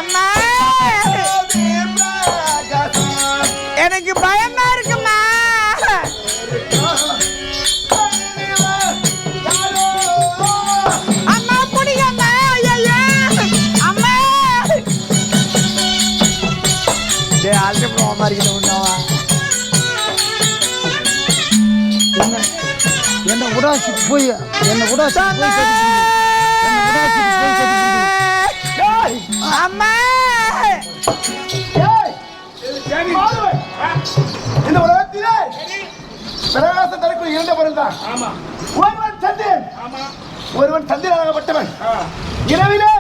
அம்மா எனக்கு பயமா இருக்குமா. அம்மா புடிங்கம்மா. ஐயா அம்மா ஆல்ரெடி போகாம இருக்கணும். என்ன உடாசி போய் என்ன உடாசி அம்மா இந்த உலகத்திலே பிரகாசம் தரக்கூடிய இரண்டு பொருள் தான். ஒருவன் சந்திரன், ஒருவன் சந்திரனாகப்பட்டவன். இரவிலே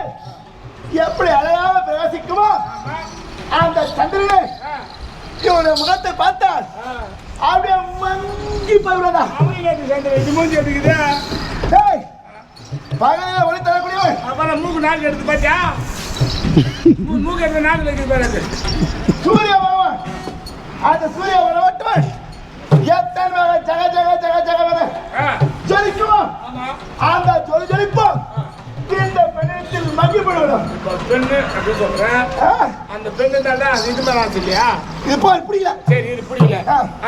எப்படி அழகாக பிரகாசிக்குமோ அந்த சந்திரனை இவனுடைய முகத்தை பார்த்தால் அப்படியே மங்கி போய்விடா. பகலில ஒளி தரக்கூடியவன். அப்புறம் மூக்கு நாக்கு எடுத்து பாத்தியா? மூக்கு எடுத்து நாக்கு வைக்கிறது பாரு. சூரிய பகவான், அந்த சூரிய பகவான் எத்தனை ஜக ஜக ஜக ஜக வர ஜொலிக்குமோ அந்த ஜொலிப்போம் இந்த பெண்ணத்தில் மகிழ்ப்படுவோம். பெண்ணு அப்படி சொல்றேன். அந்த பெண்ணு தான் இது மேல இல்லையா? இது போல் பிடிக்கல. சரி இது பிடிக்கல.